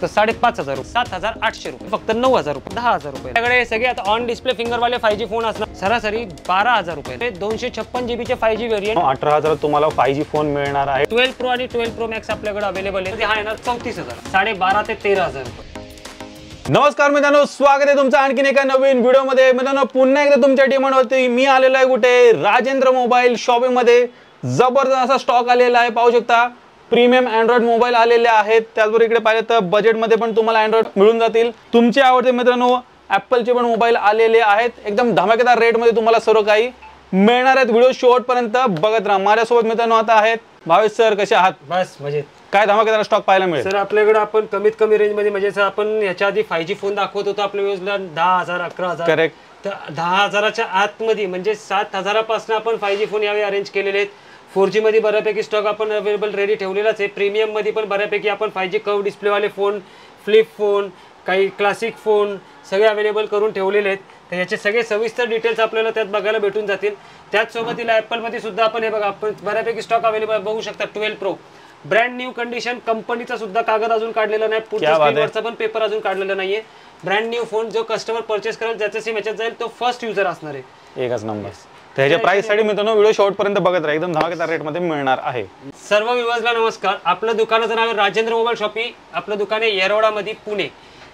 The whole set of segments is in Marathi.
फक्त 5,500 रुपये, 7,800 रुपये, फक्त 9,000 रुपये, 10,000 रुपये. त्याकडे सगळे आता ऑन डिस्प्ले फिंगरवाले 5G फोन असणार सरासरी 12,000 रुपये. 256 GB चे 5G व्हेरियंट 18,000 तुम्हाला 5G फोन मिळणार आहे. 12 Pro आणि 12 Pro Max आपल्याकडे अवेलेबल आहे. हा येणार 34,000, 12,500 ते 13,000 रुपये. नमस्कार मित्रांनो, स्वागत आहे तुमचं आणखीन एका नवीन व्हिडिओमध्ये. मित्रांनो पुन्हा एकदा तुमच्या डिमांडवरती मी आलेलो आहे कुठे, राजेंद्र मोबाईल शॉपिंग मध्ये. जबरदस्त असा स्टॉक आलेला आहे, पाहू शकता. प्रीमियम अँड्रॉइड मोबाईल आलेले आहेत. त्याचबरोबर इकडे पाहिलं तर बजेटमध्ये पण तुम्हाला अँड्रॉइड मिळून जातील. तुमचे आवडते मित्रांनो ॲपलचे पण मोबाईल आलेले आहेत. एकदम धमाकेदार रेटमध्ये तुम्हाला सर्व काही मिळणार आहेत. व्हिडिओ शेवटपर्यंत बघत राहा. माझ्यासोबत मित्रांनो आता आहेत भावेश सर. कसे आहात? बस मजेत. काय धमाकेदार स्टॉक पाहायला मिळेल सर? आपल्याकडे आपण कमीत कमी रेंज मध्ये म्हणजे आपण याच्या आधी 5G फोन दाखवत होतो आपल्या व्ह्यूजला 10,000 11,000. करेक्ट. तर 10,000च्या आतमध्ये म्हणजे 7,000पासून आपण 5G फोन यावेळी अरेंज केलेले आहेत. 4G मध्ये बऱ्यापैकी स्टॉक आपण अवेलेबल रेडी ठेवलेलाच आहे. प्रीमियम मध्ये पण बऱ्यापैकी आपण 5G कर्व डिस्प्लेवाले फोन, फ्लिप फोन, काही क्लासिक फोन सगळे अवेलेबल करून ठेवलेले आहेत. तर याचे सगळे सविस्तर डिटेल्स आपल्याला त्यात बघायला भेटून जातील. त्याच सोबतीला ॲपलमध्ये सुद्धा आपण हे बघा आपण बऱ्यापैकी स्टॉक अवेलेबल बघू शकता. 12 Pro ब्रँड न्यू कंडिशन, कंपनीचा सुद्धा कागद अजून काढलेला नाही, पुढच्या स्क्रीनवरचा पण पेपर अजून काढलेला नाहीये. ब्रँड न्यू फोन जो कस्टमर परचेस करेल ज्याचं सिम याच्यात जाईल तो फर्स्ट युजर असणार आहे. एकच नंबर. त्याच्या प्राइस साठी मित्रांनो व्हिडिओ शेवटपर्यंत बघत राहा. एकदम धमाकेदार रेट मध्ये मिळणार आहे. सर्व व्ह्यूअर्सला नमस्कार. आपलं दुकानाचं नाव आहे राजेंद्र मोबाईल शॉपी. आपलं दुकान आहे येरवडामध्ये, पुणे.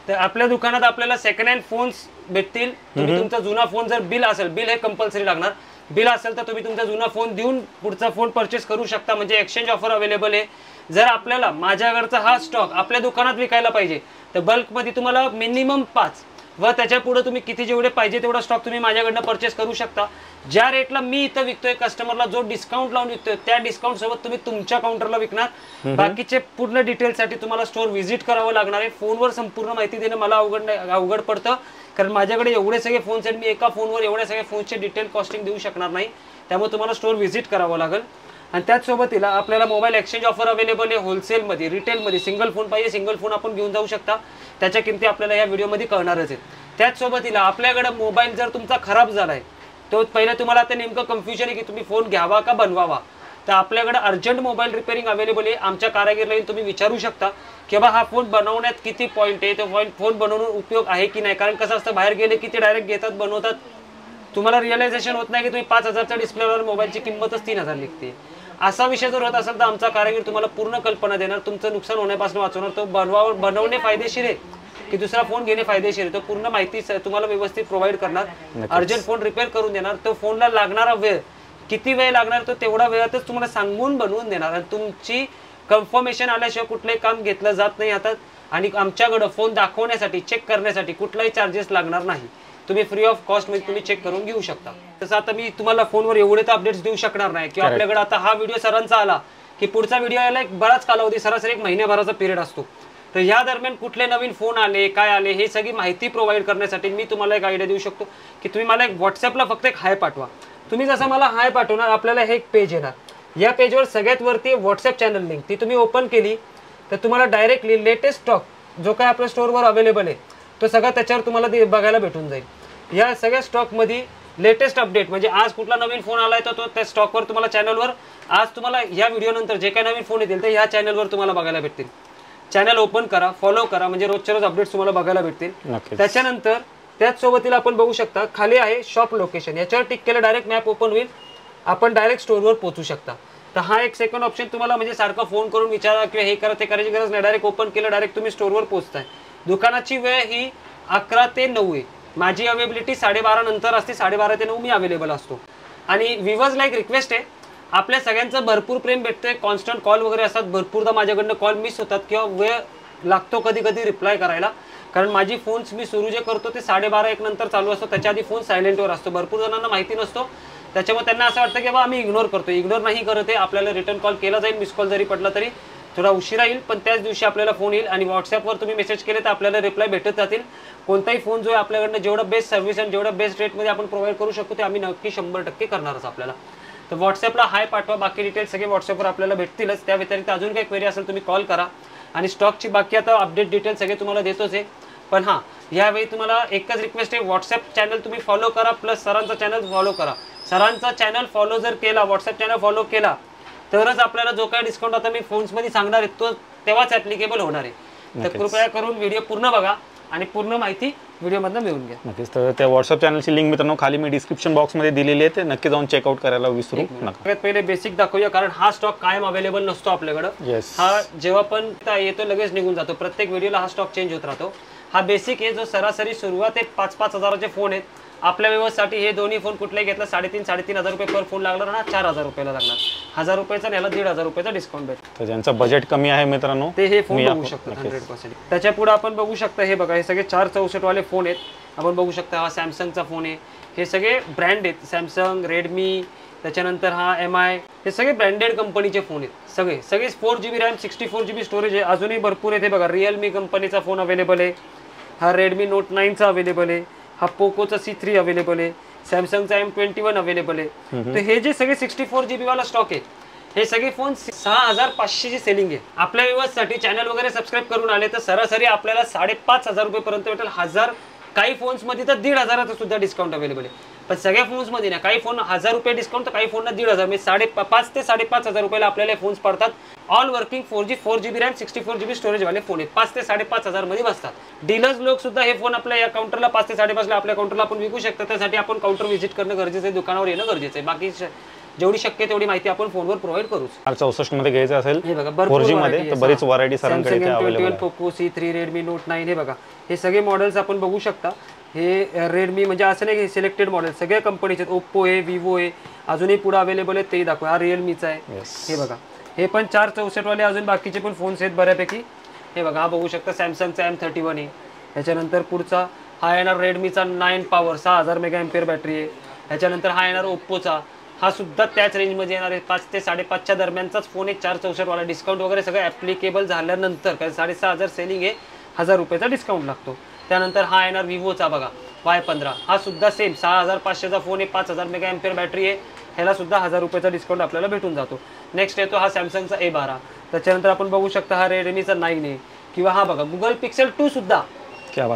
तर आपल्या दुकानात आपल्याला सेकंड हँड फोन्स भेटतील. तुम्ही तुमचा जुना फोन जर बिल असेल, बिल हे कंपल्सरी लागणार. बिल असेल तर तुम्ही तुमचा जुना फोन देऊन पुढचा फोन परचेस करू शकता. म्हणजे एक्सचेंज ऑफर अवेलेबल आहे. जर आपल्याला माझ्याकडचा हा स्टॉक आपल्या दुकानात विकायला पाहिजे तर बल्कमध्ये तुम्हाला मिनिमम 5 व त्याच्या पुढे तुम्ही किती जेवढे पाहिजे तेवढा स्टॉक तुम्ही माझ्याकडनं परचेस करू शकता. ज्या रेटला मी इथं विकतोय कस्टमरला, जो डिस्काउंट लावून विकतोय त्या डिस्काउंट सोबत तुम्ही तुमच्या काउंटरला विकणार. बाकीचे पूर्ण डिटेल्ससाठी तुम्हाला स्टोअर व्हिजिट करावं लागणार आहे. फोनवर संपूर्ण माहिती देणं मला अवघड पडतं, कारण माझ्याकडे एवढे सगळे फोन्स आहेत. मी एका फोनवर एवढ्या सगळ्या फोनचे डिटेल कॉस्टिंग देऊ शकणार नाही. त्यामुळे तुम्हाला स्टोअर व्हिजिट करावं लागेल. आणि त्याच सोबतीला आपल्याला मोबाईल एक्सचेंज ऑफर अवेलेबल आहे. होलसेलमध्ये, रिटेलमध्ये. सिंगल फोन पाहिजे सिंगल फोन आपण घेऊन जाऊ शकता. त्याच्या किमती आपल्याला या व्हिडिओमध्ये कळणारच आहेत. त्याच सोबतीला आपल्याकडे मोबाईल जर तुमचा खराब झालाय तो पहिलं तुम्हाला आता नेमकं कन्फ्युजन आहे की तुम्ही फोन घ्यावा का बनवावा. तर आपल्याकडे अर्जंट मोबाईल रिपेअरिंग अवेलेबल आहे. आमच्या कारागीरला येऊन तुम्ही विचारू शकता की बा हा फोन बनवण्यात किती पॉईंट आहे, तो फोन बनवून उपयोग आहे की नाही. कारण कसं असतं, बाहेर गेले की ते डायरेक्ट घेतात, बनवतात. तुम्हाला रिअलायझेशन होत नाही की तुम्ही 5,000च्या डिस्प्लेवर मोबाईलची किंमतच 3,000 निघते. असा विषय जर होत असेल तर आमचा कारागीर तुम्हाला पूर्ण कल्पना देणार, तुमचं नुकसान होण्यापासून वाचवणार. तो बनवणे फायदेशीर आहे की दुसरा फोन घेणे फायदेशीर आहे, तो पूर्ण माहिती तुम्हाला व्यवस्थित प्रोव्हाइड करणार. अर्जंट फोन रिपेअर करून देणार. तो फोनला लागणारा वेळ किती वेळ लागणार तो तेवढा वेळातच तुम्हाला सांगून बनवून देणार. आणि तुमची कन्फर्मेशन आल्याशिवाय कुठलंही काम घेतलं जात नाही हातात. आणि आमच्याकडं फोन दाखवण्यासाठी, चेक करण्यासाठी कुठलाही चार्जेस लागणार नाही. तुम्ही फ्री ऑफ कॉस्ट मध्ये तुम्ही चेक करून घेऊ शकता. तसं आता मी तुम्हाला फोनवर एवढे तर अपडेट्स देऊ शकणार नाही की आपल्याकडे आता हा व्हिडिओ सरांचा आला की पुढचा व्हिडिओ यायला एक बराच कालावधी, सरासरी 1 महिन्याभराचा पिरियड असतो. तर या दरम्यान कुठले नवीन फोन आले, काय आले, हे सगळी माहिती प्रोव्हाइड करण्यासाठी मी तुम्हाला एक आयडिया देऊ शकतो की तुम्ही मला एक व्हॉट्सअपला फक्त एक हाय पाठवा. तुम्ही जसं मला हाय पाठवणार आपल्याला हे एक पेज येणार. या पेजवर सगळ्यात वरती व्हॉट्सअप चॅनल लिंक, ती तुम्ही ओपन केली तर तुम्हाला डायरेक्टली लेटेस्ट स्टॉक जो काय आपल्या स्टोअरवर अवेलेबल आहे तो सगळं त्याच्यावर तुम्हाला बघायला भेटून जाईल. या सगळ्या स्टॉकमध्ये लेटेस्ट अपडेट म्हणजे आज कुठला नवीन फोन आलाय तर तो त्या स्टॉकवर तुम्हाला चॅनलवर आज तुम्हाला या व्हिडिओ नंतर जे काही नवीन फोन येतील ते ह्या चॅनलवर तुम्हाला बघायला भेटतील. चॅनल ओपन करा, फॉलो करा, म्हणजे रोजच्या रोज अपडेट्स तुम्हाला बघायला भेटतील. त्याच्यानंतर त्याच सोबतीला आपण बघू शकता खाली आहे शॉप लोकेशन. याच्यावर टिक केलं डायरेक्ट मॅप ओपन होईल, आपण डायरेक्ट स्टोअरवर पोहोचू शकता. तर हा एक सेकंड ऑप्शन तुम्हाला म्हणजे सारखा फोन करून विचारा किंवा हे करा ते करायची गरज नाही. डायरेक्ट ओपन केलं डायरेक्ट तुम्ही स्टोअरवर पोहोचताय. दुकानाची वेळ ही 11 ते 9 आहे. माझी अवेलेबिलिटी 12:30 नंतर असते. 12:30 ते 9 मी अवेलेबल असतो. आणि व्ह्यूअर्सला एक रिक्वेस्ट आहे, आपल्या सगळ्यांचं भरपूर प्रेम भेटतंय, कॉन्स्टंट कॉल वगैरे असतात. भरपूरदा माझ्याकडनं कॉल मिस होतात किंवा वेळ लागतो कधी कधी रिप्लाय करायला. कारण माझी फोन्स मी सुरू जे करतो ते 12:30-1 नंतर चालू असतो. त्याच्या आधी फोन सायलेंटवर असतो. भरपूर जणांना माहिती नसतो, त्याच्यामुळे त्यांना असं वाटतं की बा आम्ही इग्नोर करतो. इग्नोर नाही करत आहे. आपल्याला रिटर्न कॉल केला जाईल, मिस कॉल जरी पडला तरी थोडा उशिरा येईल, पण त्याच दिवशी आपल्याला फोन येईल. आणि व्हॉट्सअपवर तुम्ही मेसेज केले तर आपल्याला रिप्लाय भेटत जातील. कोणताही फोन जो आहे आपल्याकडनं जेवढं बेस्ट सर्व्हिस आणि जेवढं बेस्ट रेटमध्ये आपण प्रोव्हाइड करू शकतो ते आम्ही नक्की 100% करणारच आपल्याला. तर व्हॉट्सअपला हाय पाठवा. बाकी डिटेल्स सगळे व्हॉट्सअपवर आपल्याला भेटतीलच. त्या व्यतिरिक्त अजून काही क्वेरी असेल तुम्ही कॉल करा. आणि स्टॉकची बाकी आता अपडेट डिटेल्स सगळे तुम्हाला देतोच आहे. पण हां, यावेळी तुम्हाला एकच रिक्वेस्ट आहे, व्हॉट्सअप चॅनल तुम्ही फॉलो करा, प्लस सरांचा चॅनल फॉलो करा. सरांचा चॅनल फॉलो जर केला, व्हॉट्सअप चॅनल फॉलो केला तरच आपल्याला जो काही डिस्काउंट आता मी फोन्समध्ये सांगणार आहे तो तेव्हाच ॲप्लिकेबल होणार आहे. तर कृपया करून व्हिडिओ पूर्ण बघा आणि पूर्ण माहिती व्हिडिओ मधनं मिळून घ्या. नक्कीच. तर त्या व्हॉट्सअप चॅनलची लिंक मित्रांनो खाली मी डिस्क्रिप्शन बॉक्समध्ये दिलेली आहे, ते नक्की जाऊन चेकआउट करायला विसरू नका. सगळ्यात पहिले बेसिक दाखवूया, कारण हा स्टॉक कायम अवेलेबल नसतो आपल्याकडं. हा जेव्हा पण येतो लगेच निघून जातो. प्रत्येक व्हिडिओला हा स्टॉक चेंज होत राहतो. हा बेसिक आहे, जो सरासरी सुरुवात आहे 5-5 हजाराचे फोन आहेत. आपल्या व्यवस्थेसाठी हे दोन्ही फोन कुठलाही घेतला 3,500 रुपये पर फोन लागणार ना, 4,000 रुपयाला लागणार. 1,000 रुपयाचा याला 1,500 रुपयाचा डिस्काउंट भेटतो. तर ज्यांचं बजेट कमी आहे मित्रांनो ते हे फोन बघू शकतात 100%. त्याच्या पुढे आपण बघू शकता, हे बघा, हे सगळे 464 वाले फोन आहेत. आपण बघू शकता हा सॅमसंगचा फोन आहे. हे सगळे ब्रँड आहेत, सॅमसंग, रेडमी, त्याच्यानंतर हा MI. हे सगळे ब्रँडेड कंपनीचे फोन आहेत. सगळे 4GB रॅम, 64GB स्टोरेज आहे. अजूनही भरपूर आहेत. हे बघा, रिअलमी कंपनीचा फोन अवेलेबल आहे. हा रेडमी नोट 9चा अवेलेबल आहे. हा पोकोचा C3 अवेलेबल आहे. सॅमसंगचा M21 अवेलेबल आहे. तर हे जे सगळे 64GB वाला स्टॉक आहे, हे सगळे फोन 6,500 ची सेलिंग आहे. आपल्या व्ह्यूअर्ससाठी चॅनल वगैरे सबस्क्राईब करून आले तर सरासरी आपल्याला 5,500 रुपयेपर्यंत भेटेल. 1000, काही फोन्स मध्ये तर 1,500चं सुद्धा डिस्काउंट अवेलेबल आहे. पण सगळ्या फोन्स मध्ये ना, काही फोन 1,000 रुपये डिस्काउंट, तर काही फोनला 1,500, म्हणजे 5,500 ते 5,500 रुपयाला आपल्याला फोन्स पडतात. All working 4G 4GB RAM 64GB storage वाले फोन आहेत. 5,000 ते 5,500 मध्ये बसतात. डीलर्स लोक सुद्धा हे फोन आपल्या या काउंटरला 5,000 ते 5,500 आपल्या काउंटरला आपण विकू शकतो. त्यासाठी आपण काउंटर व्हिजिट करणं गरजेचं आहे, दुकानावर येणं गरजेचं आहे. बाकी जेवढी शक्य तेवढी माहिती आपण फोनवर प्रोव्हाइड करू. 64 मध्ये घ्यायचं असेल, हे बघा, 4G मध्ये तर बरीच व्हरायटी सरांकडे अवेलेबल आहे. पोको C3, रेडमी नोट 9, हे बघा, हे सगळे मॉडेल्स आपण बघू शकता. हे रेडमी म्हणजे असं नाही की सिलेक्टेड मॉडेल, सगळ्या कंपनीचे. ओप्पो आहे, विवो आहे, अजूनही पुढे अवेलेबल आहेत, तेही दाखवा. हा रिअलमीचा आहे. हे बघा, हे पण 464 वाले अजून बाकीचे पण फोन्स आहेत बऱ्यापैकी. हे बघा, हा बघू शकता सॅमसंगचा M31 आहे. त्याच्यानंतर पुढचा हा येणार रेडमीचा 9 पॉवर 6,000 मेगा बॅटरी आहे. त्याच्यानंतर हा येणार ओप्पोचा, हा सुद्धा त्याच रेंजमध्ये येणार आहे. 5,000 ते 5,500 दरम्यानचाच फोन आहे. 464 वाला. डिस्काउंट वगैरे सगळं ॲप्लिकेबल झाल्यानंतर, कारण 6,500 सेलिंग आहे, 1,000 रुपयाचा डिस्काउंट लागतो. त्यानंतर हा येणार विवोचा बघा, Y15. हा सुद्धा सेम 6,500चा फोन आहे. 5,000 मेगा बॅटरी आहे. ह्याला सुद्धा 1,000 रुपयाचा डिस्काउंट आपल्याला भेटून जातो. नेक्स्ट येतो हा सॅमसंगचा A12. त्याच्यानंतर आपण बघू शकता हा रेडमीचा 9 आहे. किंवा हा बघा गुगल पिक्सेल 2 सुद्धा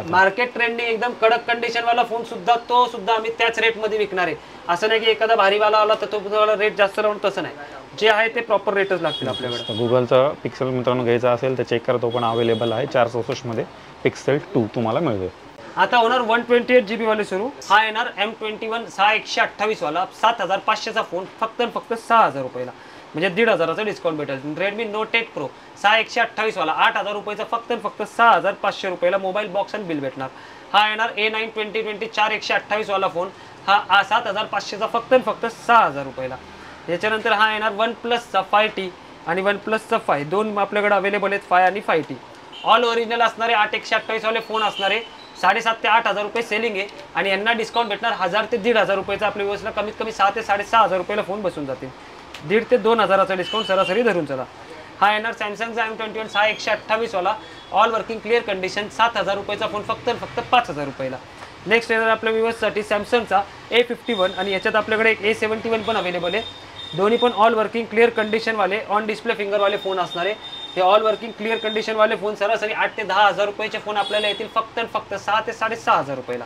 मार्केट ट्रेंडिंग एकदम कडक कंडिशन वाला फोन सुद्धा, तो सुद्धा आम्ही त्याच रेटमध्ये विकणार आहे. असं नाही की एखादा भारीवाला आला तर तो रेट जास्त लावून, तसं नाही. जे आहे ते प्रॉपर रेटच लागतील आपल्याकडे. गुगलचा पिक्सेल मित्रांनो घ्यायचा असेल तर चेक करा, तो पण अवेलेबल आहे. 464 मध्ये पिक्सेल 2 तुम्हाला मिळेल. आता होणार 128GB वाले सुरू. हा येणार M21 6128 वाला 7,500चा फोन, फक्त 6,000 रुपयाला, म्हणजे 1,500चा डिस्काउंट भेटेल. रेडमी नोट 8 प्रो 6128 वाला 8,000 रुपयाचा, फक्त 6,500 रुपयाला मोबाईल बॉक्स आणि बिल भेटणार. हा येणार A9 2020 4128 वाला फोन, हा 7,500चा, फक्त 6,000 रुपयाला. याच्यानंतर हा येणार OnePlusचा 5T आणि OnePlusचा 5, दोन आपल्याकडे अवेलेबल आहेत, 5 आणि 5T. ऑल ओरिजिनल असणारे 8128 वाले फोन असणारे 7,500 ते 8,000 रुपये सेलिंग आहे. आणि यांना डिस्काउंट भेटणार 1,000 ते 1,500 रुपयाचा. आपल्या व्यवस्थेला कमीत कमी 6,000 ते 6,500 रुपयाला फोन बसून जातील. 1,500 ते 2,000चा डिस्काउंट सरासरी धरून चला. हा येणार सॅमसंगचा M21 6128 वाला, ऑल वर्किंग क्लिअर कंडिशन, 7,000 रुपयाचा फोन, फक्त 5,000 रुपयाला. नेक्स्ट येणार आपल्या व्ह्यूअर्ससाठी सॅमसंगचा A51 आणि याच्यात आपल्याकडे एक A71 पण अवेलेबल आहे. दोन्ही पण ऑल वर्किंग क्लिअर कंडिशन वाले, ऑन डिस्प्ले फिंगर वाले फोन असणार आहे. हे ऑल वर्किंग क्लिअर कंडिशन वाले फोन सरासरी 8,000 ते 10,000 रुपयाचे फोन आपल्याला येतील, फक्त 6,000 ते 6,500 रुपयाला.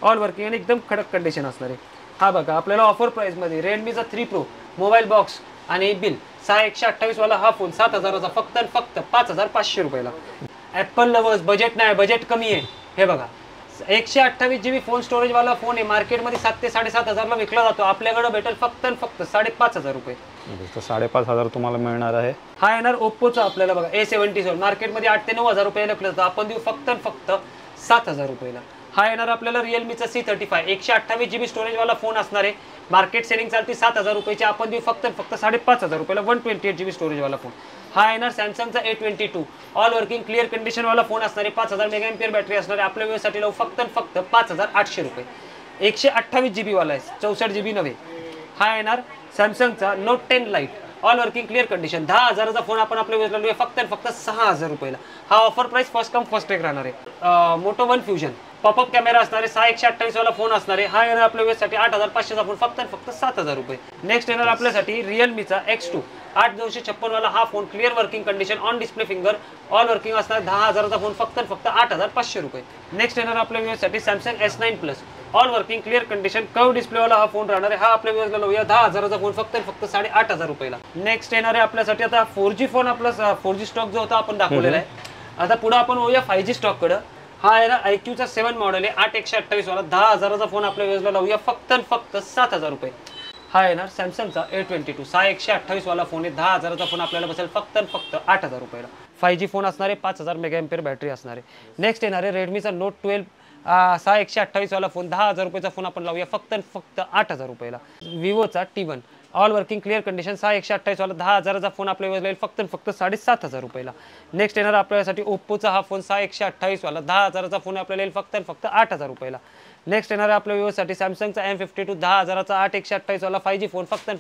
ऑल वर्किंग आणि एकदम कडक कंडिशन असणार आहे. हा बघा, आपल्याला ऑफर प्राइसमध्ये रेडमीचा 3 प्रो मोबाईल बॉक्स आणि बिल 6128 वाला हा फोन 7,000चा, फक्त 5,500 रुपयाला. ॲपल लवर्स, बजेट नाही, बजेट कमी आहे. हे बघा, 128GB फोन स्टोरेज वाला फोन आहे. मार्केटमध्ये 7,000 ते 7,500ला विकला जातो. आपल्याकडे भेटेल फक्त 5,500 रुपये. 5,500 तुम्हाला मिळणार आहे. हा येणार ओप्पोचा आपल्याला बघा A77, मार्केटमध्ये 8,000 ते 9,000 रुपयाला विकला जातो. आपण देऊ फक्त 7,000 रुपयाला. हा येणार आपल्याला रिअलमीचा C35 128GB स्टोरेज वाला फोन असणार आहे. मार्केट सेलिंग चालते 7,000 रुपयाची. आपण देऊ फक्त 5,500 रुपयाला 128GB स्टोरेज वाला फोन. हा येणार सॅमसंगचा A22 all working clear condition वाला फोन असणार आहे. 5,000 मेगा बॅटरी असणार आहे. आपल्या वेळेसाठी लावू फक्त 5,800 रुपये. 128GB वाला आहे, 64GB नव्हे. हा येणार सॅमसंगचा note 10 lite all working clear condition, 10,000चा फोन आपण आपल्या वेळेला लावूया फक्त 6,000 रुपयाला. हा offer price first come first take राहणार आहे. Moto one fusion popup camera असणारे 6128 वाला फोन असणार आहे. हा येणार आपल्या वेळेसाठी 8,500चा फोन, फक्त 7,000 रुपये. नेक्स्ट येणार आपल्यासाठी रिअलमीचा X2 8256 वाला हा phone, clear working condition, on display finger, all working असणार, 10,000चा फोन, फक्त 8,500 रुपये. नेक्स्ट येणार आपल्या वेळेसाठी Samsung S9 plus all working clear condition, curve display वाला हा फोन राहणार आहे. हा आपल्या वेळेला लावूया 10,000चा फोन, फक्त 8,500 रुपयाला. नेक्स्ट येणार आहे आपल्यासाठी आता 4G फोन. आपला 4G स्टॉक जो होता आपण दाखवलेला आहे. आता पुढे आपण होऊया 5G स्टॉककडे। हा आहे ना IQचा 7 मॉडेल आहे, 8/128 वाला 10,000चा फोन आपल्या वेळेला लावूया फक्त 7,000 रुपये। हा येणार सॅमसंगचा A22 6/128 वाला फोन आहे, 10,000चा फोन आपल्याला बसेल फक्त 8,000 रुपयाला। 5G फोन असणार आहे, 5000 मेगाएम्पियर बॅटरी असणार आहे। नेक्स्ट येणार आहे रेडमीचा नोट 12 6/128 वाला फोन, 10,000 रुपयाचा फोन आपण लावूया फक्त 8,000 रुपयाला। विवोचा T1 all working clear condition 6/128 वाला 10,000चा फोन आपल्या वेळेला फक्त 7,500 रुपयाला। नेक्स्ट येणार आपल्यासाठी ओप्पोचा हा फोन 6/128 वाला 10,000चा फोन आपल्याला येईल फक्त 8,000 रुपयाला। नेक्स्ट येणार आपल्या व्ह्यूअर्ससाठी सॅमसंगचा M52 10,000चा 8/128 वाला 5G फोन फक्त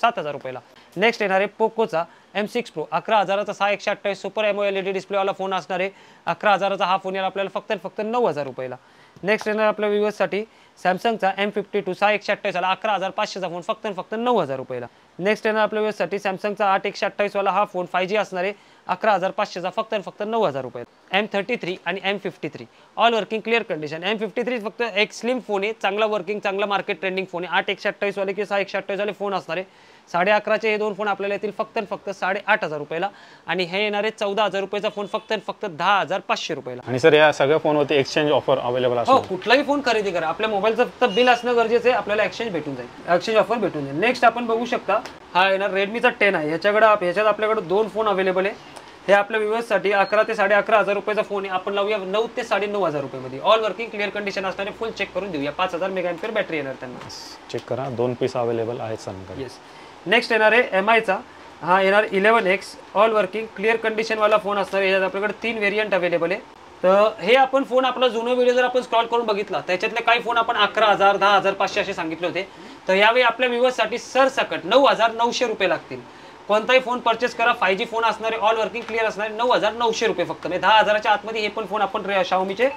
7,000 रुपयाला। नेक्स्ट येणार आहे पोकोचा M6 Pro 11,000चा 6/128 super AMOLED display वाला फोन असणार आहे, 11,000चा हा फोन येईल आपल्याला फक्त 9,000 रुपयाला। नेक्स्ट येणार आपल्या व्ह्यूअर्ससाठी सॅमसंगचा M52 6/128 वाला 11,500चा फोन फक्त 9,000 रुपयाला। नेक्स्ट येणार आपल्या व्ह्यूअर्ससाठी सॅमसंगचा 8/128 वाला हा फोन 5G असणार आहे, 11,500चा फक्त 9,000 रुपयाला। M33 आणि M53 all working clear condition. M53 फक्त एक स्लिम फोन आहे, चांगला वर्किंग चांगला मार्केट ट्रेंडिंग फोन आहे। 8/128 वाले की 6/128 वाले फोन असणार आहे, 11,500चे हे दोन फोन आपल्याला येतील फक्त 8,500 रुपयाला आणि हे येणार आहे 14,000 रुपयाचा फोन फक्त 10,500 रुपयाला। आणि सर या सगळ्या फोनवरती एक्सचेंज ऑफर अवेलेबल असतो? हो, कुठलाही फोन खरेदी करा, आपल्या मोबाईलचं फक्त बिल असणं गरजेचं आहे, आपल्याला एक्सचेंज भेटून जाईल, एक्सचेंज ऑफर भेटून जाईल। नेक्स्ट आपण बघू शकता हा येणार रेडमीचा 10 आहे, ह्याच्यात आपल्याकडे दोन फोन अवेलेबल आहे। हे आपल्या व्ह्यूअर्ससाठी 11,000 ते 11,500 रुपयाचा फोन आहे, आपण लावूया 9,000 ते 9,500 रुपयामध्ये। ऑल वर्किंग क्लिअर कंडिशन असणारे फुल चेक करून देऊया, 5,000 मेगाएम्पियर बॅटरी येणार त्यांना। चेक करा, दोन पीस अवेलेबल आहेत सांगा। येस। नेक्स्ट येणार आहे MIचा हा येणार 11X all working clear condition वाला फोन असणार आहे, याच्यात आपल्याकडे 3 व्हेरियंट अवेलेबल आहे। तर हे आपण फोन आपला जुना व्हिडिओ जर आपण स्क्रॉल करून बघितला त्याच्यातले काही फोन आपण 11,000 10,500 असे सांगितले होते, तर यावेळी आपल्या व्ह्यूअर्ससाठी सरसकट 9,900 रुपये लागतील। कोणताही फोन परचेस करा, 5G फोन असणारे ऑल वर्किंग क्लिअर असणारे 9,900 रुपये फक्त, म्हणजे 10,000च्या आतमध्ये हे पण फोन आपण Xiaomiचे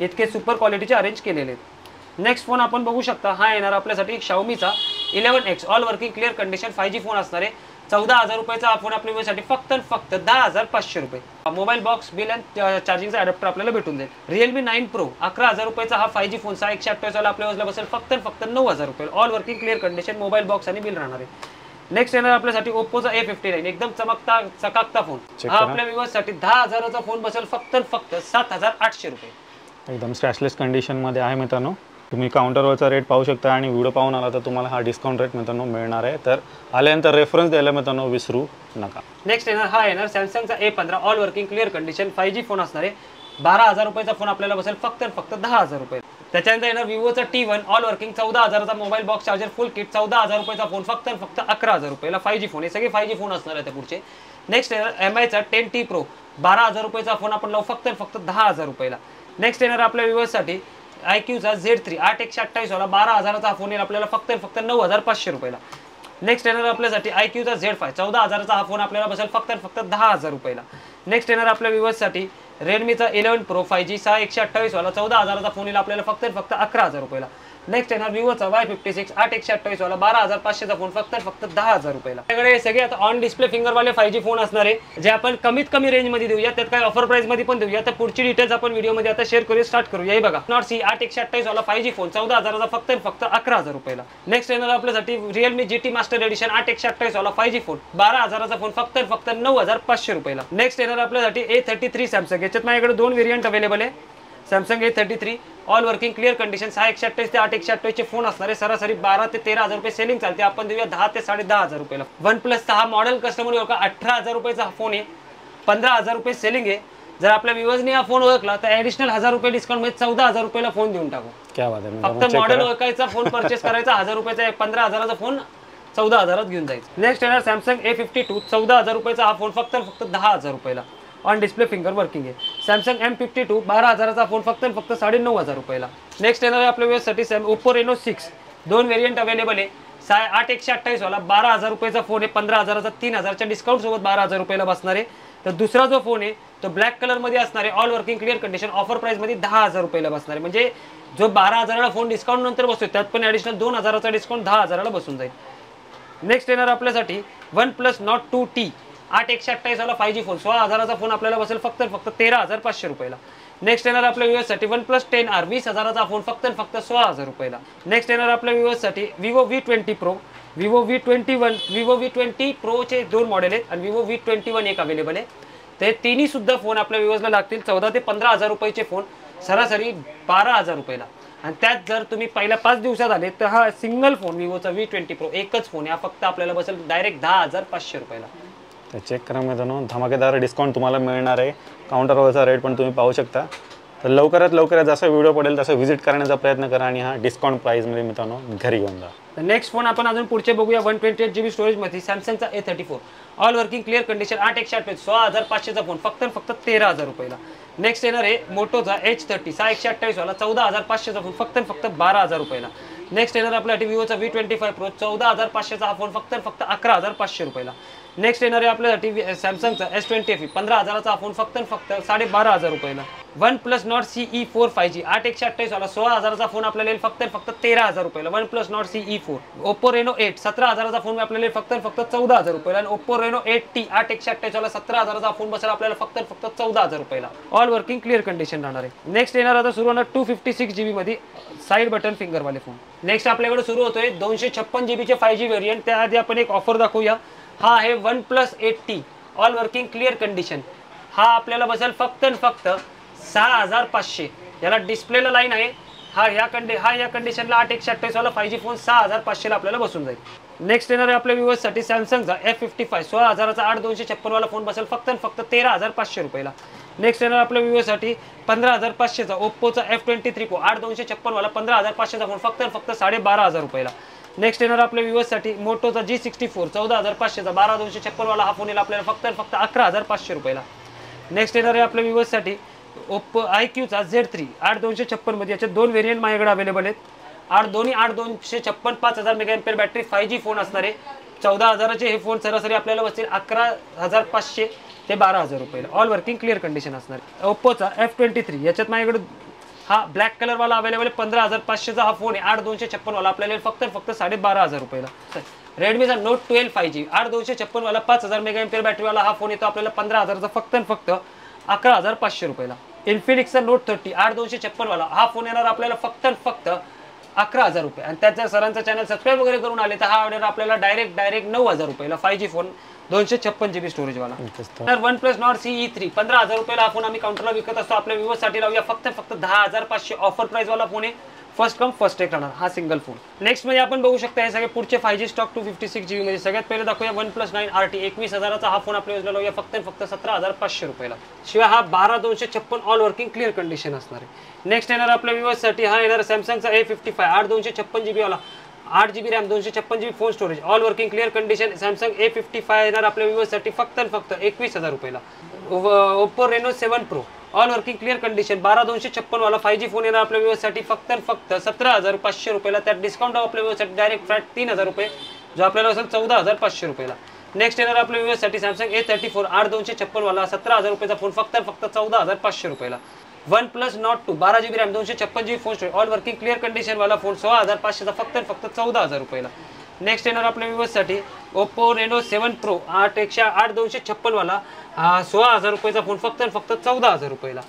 इतके सुपर क्वालिटीचे अरेंज केलेले आहेत। नेक्स्ट फोन आपण बघू शकता हा येणार आपल्यासाठी Xiaomiचा 11X all working clear condition 5G phone असणारे 14,000 रुपयाचा हा फोन आपल्या व्ह्यूअर्ससाठी फक्त 10,500 रुपये। मोबाईल बॉक्स बिल आणि चार्जिंगचा अडॅप्टर आपल्याला भेटून जाईल। Realme 9 Pro 11,000 रुपयाचा हा 5G फोन 6/128 वाला आपल्या व्ह्यूअर्सला बसेल फक्त 9,000 रुपये। All working clear condition mobile box आणि बिल राहणार आहे। नेक्स्ट येणार आपल्यासाठी ओप्पोचा A59 एकदम चकाकता फोन, हा आपल्या व्ह्यूअर्ससाठी 10,000चा फोन बसेल फक्त 7,800 रुपये। एकदम स्क्रॅचलेस कंडिशन मध्ये आहे मित्रांनो, तुम्ही काउंटरवरचा रेट पाहू शकता आणि व्हिडिओ पाहून आला तर तुम्हाला हा डिस्काउंट रेट मित्रांनो मिळणार आहे, तर आल्यानंतर रेफरन्स द्यायला मित्रांनो विसरू नका। नेक्स्ट येणार सॅमसंगचा A15 all working clear condition 5G phone असणार आहे, 12,000 रुपयाचा फोन आपल्याला बसेल फक्त 10,000 रुपये। त्याच्यानंतर येणार विवोचा T1 ऑल वर्किंग 14,000चा mobile box charger full kit 14,000 रुपयाचा फोन फक्त 11,000 रुपयाला 5G फोन, हे सगळे 5G फोन असणार आहेत पुढचे। नेक्स्ट येणार MIचा 10T Pro 12,000 रुपयाचा फोन आपण लावू फक्त 10,000 रुपयाला। नेक्स्ट येणार आपल्या व्ह्यूअर्ससाठी IQचा Z3 8/128 वाला 12,000चा फोन येईल आपल्याला फक्त 9,500 रुपयाला। नेक्स्ट येणार आपल्यासाठी IQचा Z5 14,000चा हा फोन आपल्याला बसेल फक्त 10,000 रुपयाला। नेक्स्ट येणार आपल्या व्ह्यूअर्ससाठी रेडमीचा 11 Pro 5G 6/128 वाला 14,000चा फोन येईल आपल्याला फक्त 11,000 रुपयाला। नेक्स्ट येणार विवोचा Y56 8/128 वाला 12,500चा फोन फक्त 10,000 रुपयाला। आपल्याकडे सगळे आता ऑन डिस्प्ले फिंगरवाले 5G फोन असणार आहे, जे आपण कमीत कमी रेंज मध्ये देऊया, त्यात काय ऑफर प्राइस मध्ये पण देऊया। तर पुढची डिटेल्स आपण व्हिडिओ मध्ये आता शेअर करूया, स्टार्ट करूया। हे बघा नॉट C 8/128 वाला 5G फोन 14,000चा फक्त 11,000 रुपयाला। नेक्स्ट येणार आपल्यासाठी Realme GT मास्टर एडिशन 8/128 वाला 5G फोन 12,000चा फोन फक्त 9,500 रुपयाला। नेक्स्ट येणार आपल्यासाठी A33 सॅमसंग, याच्यात माझ्याकडे दोन व्हेरियंट अवेलेबल आहे। Samsung A33 all working clear condition 6/128 ते 8/128 चे फोन असणारे, सरासरी 12,000 ते 13,000 रुपये सेलिंग चालते, आपण देऊया 10,000 ते 10,500 रुपयाला। OnePlus हा मॉडेल कस्टमर ओळखा 18,000 रुपयाचा हा फोन आहे, 15,000 रुपये सेलिंग आहे। जर आपल्या व्ह्यूअर्सने हा फोन ओळखला तर ॲडिशनल 1,000 रुपये डिस्काउंट मध्ये 14,000 रुपयाला फोन देऊन टाकू। क्या बात आहे, फक्त मॉडेल ओळखायचा, फोन परचेस करायचा, 1,000 रुपयाचा 15,000चा फोन 14,000 घेऊन जायचं। नेक्स्ट येणार सॅमसंग A52 14,000 रुपयाचा हा फोन फक्त 10,000 रुपयाला, ऑन डिस्प्ले फिंगर वर्किंग आहे। सॅमसंग M52 12,000चा फोन फक्त 9,500 रुपयाला। नेक्स्ट येणार आपल्या व्ह्यूअर्ससाठी Oppo Reno 6 दोन व्हेरियंट अवेलेबल आहे, 8/128 वाला 12,000 रुपयाचा फोन आहे, 15,000चा 3,000च्या डिस्काउंट सोबत 12,000 रुपयाला बसणार आहे। तर दुसरा जो फोन आहे तो ब्लॅक कलर मध्ये असणार आहे, all working clear condition offer price मध्ये 10,000 रुपयाला बसणार आहे, म्हणजे जो 12,000ला फोन डिस्काउंट नंतर बसतोय त्यात पण ॲडिशनल 2,000चा डिस्काउंट 10,000ला बसून जाईल। नेक्स्ट येणार आपल्यासाठी OnePlus Nord 2T 8/128 वाला 5G फोन 16,000चा फोन आपल्याला बसेल फक्त 13,500 रुपयाला। नेक्स्ट येणार आपल्या व्ह्यूअर्ससाठी OnePlus 10R 20,000चा फोन फक्त 16,000 रुपयाला। नेक्स्ट येणार आपल्या व्ह्यूअर्ससाठी Vivo V20 Pro Vivo V21 Vivo V20 Pro चे दोन मॉडेल आहेत आणि Vivo V21 एक अवेलेबल आहे। ते तिन्ही सुद्धा फोन आपल्या व्ह्यूअर्सला लागतील 14 ते 15 हजार रुपयाचे फोन, सरासरी 12,000 रुपयाला. आणि त्यात जर तुम्ही पहिल्या 5 दिवसात आले तर हा सिंगल फोन विवोचा V20 Pro एकच फोन हा फक्त आपल्याला बसेल डायरेक्ट 10,500 रुपयाला. तर चेक करा मित्रांनो, धमाकेदार डिस्काउंट तुम्हाला मिळणार आहे. काउंटरवरचा रेट पण तुम्ही पाहू शकता. तर लवकरात लवकर जसा व्हिडिओ पडेल तसं व्हिजिट करण्याचा प्रयत्न करा आणि हा डिस्काउंट प्राईजमध्ये मित्रांनो घरी घेऊन जा. तर नेक्स्ट फोन आपण अजून पुढचे बघूया. 128 GB स्टोरेजमध्ये सॅमसंगचा A34 all working clear condition 8/128 16,500चा फोन फक्त 13,000 रुपयाला. नेक्स्ट येणार आहे मोटोचा H30 6/128 वाला 14,500चा फोन फक्त 12,000 रुपयाला. नेक्स्ट येणार आपल्यासाठी विवोचा V25 Pro 14,500चा हा फोन फक्त 11,500 रुपयाला. नेक्स्ट येणार आहे आपल्यासाठी सॅमसंगचा S20 FE 15,000चा फोन फक्त 12,500 रुपयाला. OnePlus Nord CE 4 5G 8/128 वाला 16,000चा फोन आपल्याला येईल फक्त 13,000 रुपयाला. OnePlus Nord CE 4 Oppo Reno 8 17,000चा phone आपल्याला येईल फक्त 14,000 रुपयाला. आणि Oppo Reno 8T 8/128 वाला 17,000चा फोन बसेल आपल्याला फक्त 14,000 रुपयाला. ऑल वर्किंग क्लिअर कंडिशन राहणार आहे. नेक्स्ट येणार आता सुरू होणार 256 GB मध्ये साइड बटन फिंगरवाले फोन. नेक्स्ट आपल्याकडे सुरू होतोय 256 GB चे 5G व्हेरियंट. त्याआधी आपण एक ऑफर दाखवूया. हा आहे OnePlus 8T all working clear condition. हा आपल्याला बसेल फक्त 6,500. याला डिस्प्लेला लाईन आहे. हा या कंडिशनला 8/128 वाला 5G फोन 6,500 ला आपल्याला बसून जाईल. नेक्स्ट येणार आहे आपल्या व्ह्यूअर्ससाठी सॅमसंगचा F55 16,000चा 8/256 वाला फोन बसेल फक्त 13,500 रुपयाला. नेक्स्ट येणार आपल्या व्ह्यूअर्ससाठी 15,500चा ओप्पोचा F23 Pro 8/256 वाला 15,500चा फोन फक्त 12,500 रुपयाला. नेक्स्ट येणार आपल्या व्ह्यूअर्ससाठी मोटोचा G64 14,500चा 12/256 वाला हा फोन येईल आपल्याला फक्त 11,500 रुपयाला. नेक्स्ट येणार आहे आपल्या व्ह्यूअर्ससाठी ओप्पो IQचा Z3 8/256 मध्ये. याचे दोन व्हेरियंट माझ्याकडे अवेलेबल आहेत. दोन्ही 8/256 5000 मेगाएम्पियर बॅटरी 5G फोन असणार आहे. 14,000चे हे फोन सरासरी आपल्याला बसतील 11,500 ते 12,000 रुपयाला. ऑल वर्किंग क्लिअर कंडिशन असणार आहे. ओप्पोचा F23 याच्यात माझ्याकडे हा ब्लॅक कलर वाला अवेलेबल आहे. 15,500चा हा फोन आहे 8/256 वाला आपल्याला फक्त 12,500 रुपयाला. रेडमीचा Note 12 5G 8/256 वाला 5000 मेगाएम्पियर बॅटरी वाला हा फोन येतो आपल्याला 15,000चा फक्त 11,500 रुपयाला. इन्फिनिक्सचा Note 30 8/256 वाला हा फोन येणार आपल्याला फक्त 11,000 रुपये. आणि त्याच्या सरांचा चॅनल सबस्क्राईब वगैरे करून आले तर हा ऑर्डर आपल्याला डायरेक्ट 9,000 रुपयाला 5G फोन 256 GB स्टोरेज वाला. तर OnePlus Nord CE 3 15,000 रुपयाला हा फोन आम्ही काउंटरला विकत असतो. आपल्या व्ह्यूअर्ससाठी लावूया फक्त 10,500 ऑफर प्राइस वाला फोन आहे. फर्स्ट कम फर्स्ट टेक राहणार हा सिंगल फोन. नेक्स्ट मध्ये आपण बघू शकता हे सगळे पुढचे 5G स्टॉक 256 GB मध्ये. सगळ्यात पहिले दाखवूया OnePlus 9 RT 21,000चा हा फोन आपल्या व्ह्यूअर्सला लावूया फक्त 17,500 रुपयाला. शिवाय हा 12/256 ऑल वर्किंग क्लिअर कंडिशन असणार आहे. नेक्स्ट येणार आपल्या व्ह्यूअर्ससाठी हा येणार सॅमसंगचा A55 8/256 GB वाला 8 GB RAM 256 GB phone storage all working clear condition. Samsung A55 येणार आपल्या व्ह्यूअर्ससाठी फक्त 21,000 रुपयाला. Oppo Reno 7 Pro all working clear condition 12/256 वाला 5G फोन येणार आपल्या व्ह्यूअर्ससाठी फक्त 17,500 रुपयाला. त्यात डिस्काउंट आपल्या व्ह्यूअर्ससाठी डायरेक्ट फ्लॅट 3,000 रुपये जो आपल्याला असेल 14,500 रुपयाला. नेक्स्ट येणार आपल्या व्ह्यूअर्ससाठी सॅमसंग A34 8/256 वाला 17,000 रुपयाचा फोन फक्त 14,500 रुपयाला. OnePlus Nord 2 12 GB RAM 256 GB phone storage all working clear condition वाला फोन 16,500चा फक्त 14,000 रुपयाला. नेक्स्ट येणार आपल्या व्ह्यूअर्ससाठी ओप्पो Reno 7 Pro 8/256 वाला 16,000 रुपयाचा फोन फक्त 14,000 रुपयाला.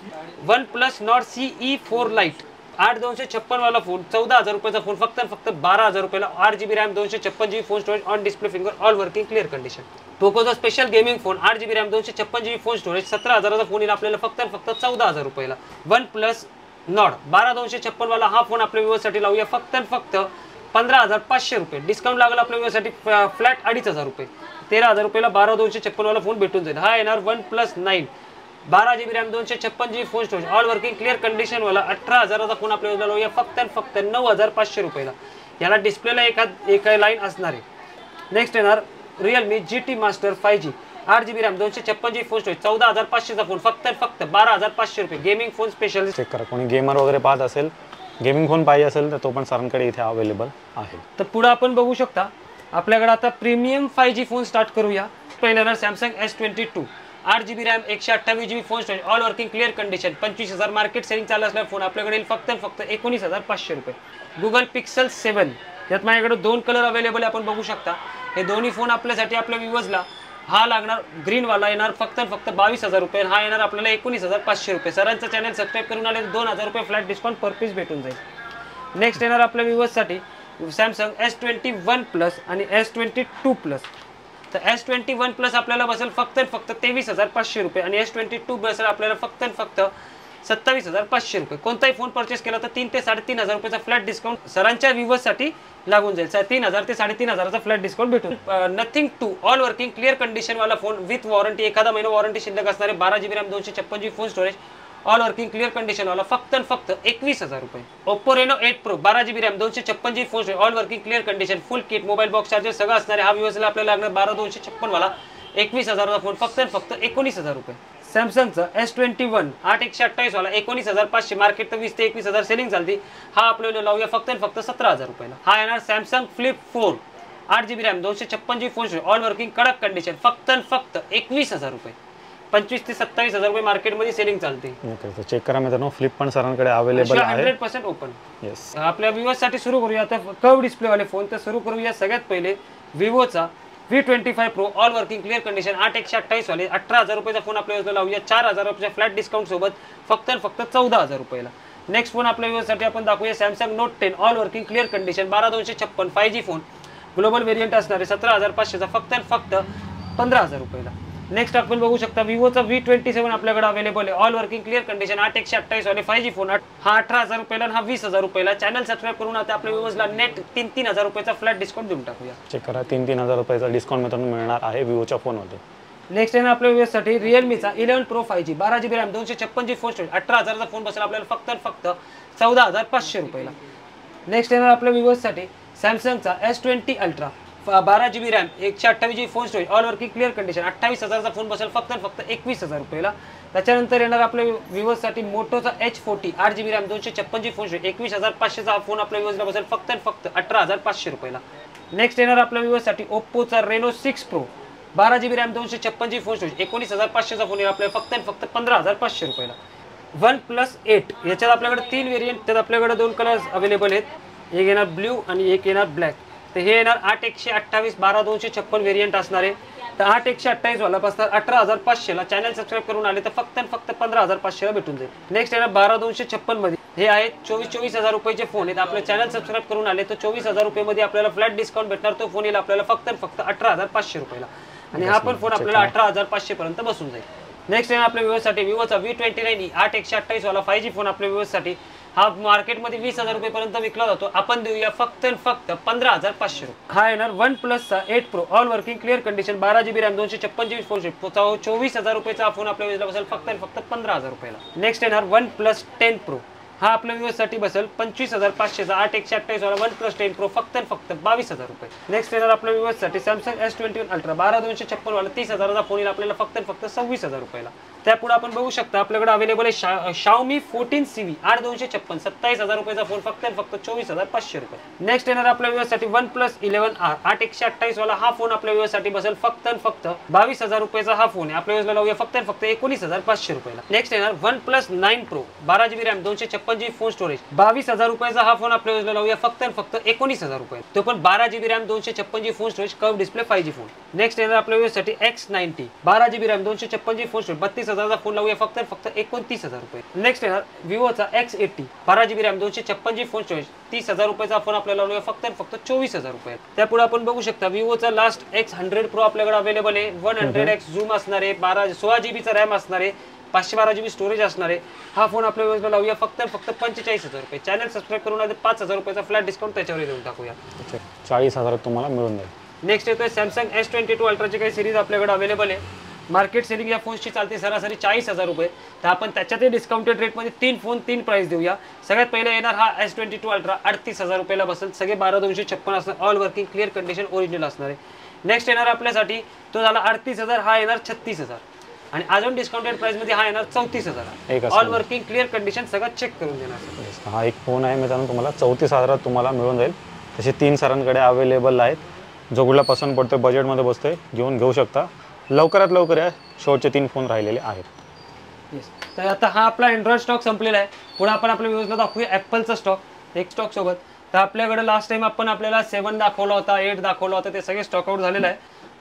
OnePlus Nord CE 4 Lite 8/256 वाला फोन 14,000 रुपयाचा फोन फक्त 12,000 रुपयाला. 8 GB RAM 256 GB phone storage on display finger all working clear condition. पोकोचा special gaming phone 8 GB RAM 256 GB phone storage 17,000चा फोन येईल आपल्याला फक्त 14,000 रुपयाला. OnePlus Nord 12/256 वाला हा फोन आपल्या व्ह्यूअर्ससाठी लावूया फक्त 15,500 रुपये. डिस्काउंट लागेल आपल्या व्ह्यूअर्ससाठी फ्लॅट 2,500 रुपये. 13,000 रुपयाला 12/256 वाला फोन भेटून जाईल. हा येणार OnePlus 9 12 GB RAM 256 GB phone storage all working clear condition वाला 18,000चा फोन आपल्याला लावूया फक्त 9,500 रुपयाला. याला डिस्प्लेला एक लाईन असणार आहे. नेक्स्ट येणार Realme GT Master 5G 8 GB RAM 256 GB phone storage 14,500चा फोन फक्त 12,500 रुपये. Gaming phone specialist. चेक करा, कोणी गेमर वगैरे पाहत असेल गेमिंग फोन पाहिजे असेल तर तो पण सरांकडे इथे अवेलेबल आहे. तर पुढे आपण बघू शकता आपल्याकडे आता प्रीमियम 5G फोन स्टार्ट करूया. पहिल्यांदा Samsung S22 8 GB RAM 128 GB phone storage all working clear condition 25,000 market selling चालू असलेला फोन आपल्याकडे येईल फक्त 19,500 रुपये. Google Pixel 7 यात माझ्याकडे दोन कलर अवेलेबल आहे आपण बघू शकता. हे दोन्ही फोन आपल्यासाठी आपल्या व्ह्यूअर्सला हा लागणार ग्रीन वाला येणार फक्त 22,000 रुपये. हा येणार आपल्याला 19,500 रुपये. सरांचं चॅनल सबस्क्राईब करून आले 2,000 रुपये फ्लॅट डिस्काउंट पर पीस भेटून जाईल. नेक्स्ट येणार आपल्या व्ह्यूअर्ससाठी सॅमसंग S21 Plus आणि S22 Plus तर S21 प्लस आपल्याला बसेल फक्त आणि फक्त 23,500 रुपये आणि S22 बसेल आपल्याला फक्त आणि फक्त 27,500 रुपये. कोणताही फोन परचेस केला तर 3 ते 3,500 रुपयाचा फ्लॅट डिस्काउंट सरांच्या व्ह्यूअर्ससाठी लागून जाईल. 3,000 ते 3,500चा फ्लॅट डिस्काउंट भेटून. Nothing to all working clear condition वाला फोन विथ वॉरंटी, एखादा महिना वॉरंटी शिल्लक असणारे 12 GB RAM 256 GB phone storage all working clear condition वाला फक्त आणि फक्त 21,000 रुपये. Oppo Reno 8 Pro 12 GB RAM 256 GB phone storage all working clear condition फुल किट मोबाईल बॉक्स चार्जर सगळं असणारे हा व्ह्यूअर्सला आपल्याला लागणार 12,256 वाला 21,000चा फोन फक्त आणि फक्त 19,000 रुपये. सॅमसंगचा S21 8/128 वाला 19,500 मार्केट तर 20 ते 21,000 सेलिंग चालती. हा आपल्याला लावूया फक्त आणि फक्त 17,000 रुपयाला. हा येणार Samsung flip 4 8 GB RAM 256 GB phone all working कडक कंडिशन फक्त आणि फक्त 21,000 रुपये. 25 ते 27,000 रुपये मार्केटमध्ये सेलिंग चालते. ओके, चेक करा मित्रांनो, फ्लिप पण सरांकडे अवेलेबल आहे 100% ओपन. येस. आपल्या व्ह्यूअर्ससाठी सुरू करूया आता कर्व डिस्प्ले वाले फोन. तर सुरू करूया सगळ्यात पहिले विवोचा V25 Pro all working clear condition 8/128 वाले 18,000 रुपयाचा फोन आपल्या व्ह्यूअर्सला लावूया 4,000 रुपयाच्या फ्लॅट डिस्काउंट सोबत फक्त आणि फक्त 14,000 रुपयाला. नेक्स्ट फोन आपल्या व्ह्यूअर्ससाठी आपण दाखवूया Samsung note 10 all working clear condition 12,256 5G phone global variant असणारे 17,500चा फक्त आणि फक्त 15,000 रुपयाला. नेक्स्ट आपण बघू शकता विवोचा V27 आपल्याकडे अवेलेबल आहे ऑल वर्किंग क्लिअर कंडिशन 8/128 वाले 5G फोन हा 18,000 रुपयाला आणि हा 20,000 रुपयाला. चॅनल सबस्क्राईब करून आता आपल्या व्ह्यूअर्सला नेट 3,000 रुपयाचा फ्लॅट डिस्काउंट देऊन टाकूया. चेक करा, 3,000 रुपयाचा डिस्काउंट मित्रांनो मिळणार आहे विवोच्या फोनमध्ये. नेक्स्ट आहे आपल्या व्ह्यूअर्ससाठी रिअलमीचा 11 Pro 5G 12 GB RAM 256 GB phone storage 18,000चा फोन बसेल आपल्याला फक्त आणि फक्त 14,500 रुपयाला. नेक्स्ट आहे आपल्या व्ह्यूअर्ससाठी सॅमसंगचा S20 Ultra 12 GB RAM 128 GB phone storage all working clear condition 28,000चा फोन बसेल फक्त आणि फक्त 21,000 रुपयाला. त्याच्यानंतर येणार आपल्या व्ह्यूअर्ससाठी मोटोचा H40 8 GB RAM 256 GB phone storage 21,500चा फोन आपल्या व्ह्यूअर्सला बसेल फक्त आणि फक्त 18,500 रुपयाला. नेक्स्ट येणार आपल्या व्ह्यूअर्ससाठी ओप्पोचा Reno 6 Pro 12 GB RAM 256 GB phone storage 19,500चा फोन येईल आपल्याला फक्त आणि फक्त 15,500 रुपयाला. OnePlus 8 याच्यात आपल्याकडे 3 व्हेरियंट, त्यात आपल्याकडे 2 कलर्स अवेलेबल आहेत. एक येणार ब्ल्यू आणि एक येणार ब्लॅक. तर हे येणार 8/128 12,256 व्हेरियंट असणार आहे. तर 8/128 वाला बसणार 18,500 ला. चॅनल सबस्क्राईब करून आले तर फक्त आणि फक्त 15,500 ला भेटून जाईल. नेक्स्ट येणार 12,256 मध्ये हे आहेत 24,000 रुपयाचे फोन आहेत. आपले चॅनल सबस्क्राईब करून आले तर 24,000 रुपयामध्ये आपल्याला फ्लॅट डिस्काउंट भेटणार. तो फोन येईल आपल्याला फक्त आणि फक्त 18,500 रुपयाला आणि हा पण फोन आपल्याला 18,500 पर्यंत बसून जाईल. नेक्स्ट येणार आपल्या व्ह्यूअर्ससाठी विवोचा V29 8/128 वाला 5G फोन आपल्या व्ह्यूअर्ससाठी हा मार्केटमध्ये 20,000 रुपयापर्यंत विकला जातो. आपण देऊया फक्त आणि फक्त 15,500 रुपये. हा येणार OnePlusचा 8 Pro all working clear condition 12 GB RAM 256 GB phone 24,000 रुपयाचा फोन आपल्या व्ह्यूअर्सला बसेल फक्त आणि फक्त 15,000 रुपयाला. नेक्स्ट येणार OnePlus 10 Pro हा आपल्या व्ह्यूअर्ससाठी बसेल 25,500चा 8/128 वाला OnePlus 10 Pro फक्त आणि फक्त 22,000 रुपये. नेक्स्ट येणार आपल्या व्ह्यूअर्ससाठी Samsung S21 Ultra 12,256 वाला 30,000चा फोन येईल आपल्याला फक्त आणि फक्त 26,000 रुपयाला. त्यापुढे आपण बघू शकता आपल्याकडे अवेलेबल आहे Xiaomi 14CV 8/256 27,000 रुपयाचा फोन फक्त आणि फक्त 24,500 रुपये. नेक्स्ट येणार आपल्या व्ह्यूअर्ससाठी OnePlus 11R 8/128 वाला हा फोन आपल्या व्ह्यूअर्ससाठी बसेल फक्त आणि फक्त 22,000 रुपयाचा हा फोन आहे. आपल्या व्ह्यूअर्सला लावूया फक्त आणि फक्त 19,500 रुपयाला. नेक्स्ट येणार OnePlus 9 Pro 12 GB RAM 256 GB phone storage 22,000 रुपयाचा हा फोन आपल्या व्ह्यूअर्सला लावूया फक्त आणि फक्त 19,000 रुपये. तो पण 12 GB RAM 256 GB phone storage curve display 5G phone. Next येणार आपल्या व्ह्यूअर्ससाठी X90 12 GB RAM 256 GB phone storage 32,000चा फोन लावूया फक्त आणि फक्त 29,000 रुपये. नेक्स्ट येणार विवोचा X80 12 GB RAM 256 GB phone storage 30,000 रुपयाचा फोन आपल्याला लावूया फक्त आणि फक्त 24,000 रुपये. त्यापुढे आपण बघू शकता विवोचा लास्ट X100 Pro आपल्याकडे अवेलेबल आहे. 100x झूम असणार आहे, 16 GB चा रॅम असणार आहे, 512 GB स्टोरेज असणार आहे. हा फोन आपल्या व्ह्यूअर्सला लावूया फक्त 45,000 रुपये. चॅनल सबस्क्राईब करून आले 5,000 रुपयाचा फ्लॅट डिस्काउंट त्याच्यावर देऊन टाकूया. 40,000 तुम्हाला मिळून जाईल. नेक्स्ट येतोय Samsung S22 अल्ट्राची काही सिरीज आपल्याकडे अवेलेबल आहे. मार्केट सेलिंग या फोनची चालते सरासरी 40,000 रुपये. तर आपण त्याच्यातही डिस्काउंटेड रेटमध्ये 3 फोन 3 प्राइस देऊया. सगळ्यात पहिले येणार हा S22 अल्ट्रा 38,000 रुपयाला बसेल. सगळे 12,256 असणार, all working clear condition original असणार आहे. नेक्स्ट येणार आपल्यासाठी तो झाला 38,000, हा येणार 36,000 आणि अजून डिस्काउंटेड प्राइस मध्ये हा येणार 34,000. ऑल वर्किंग क्लिअर कंडिशन सगळं चेक करून देणार. हा एक फोन आहे मित्रांनो, तुम्हाला 34,000 तुम्हाला मिळून जाईल. तसे 3 सरांकडे अवेलेबल आहेत. जो कुठला पसंत पडतोय बजेटमध्ये बसतोय घेऊ शकता. लवकरात लवकर या, शेवटचे 3 फोन राहिलेले आहेत. येस, तर आता हा आपला अँड्रॉइड स्टॉक संपलेला आहे. पुढे आपण आपल्या व्ह्यूअर्सला दाखवूया ॲपलचा स्टॉक एक स्टॉक सोबत. तर आपल्याकडे लास्ट टाइम आपण आपल्याला 7 दाखवला होता, 8 दाखवला होता, ते सगळे स्टॉक आउट झालेलं आहे.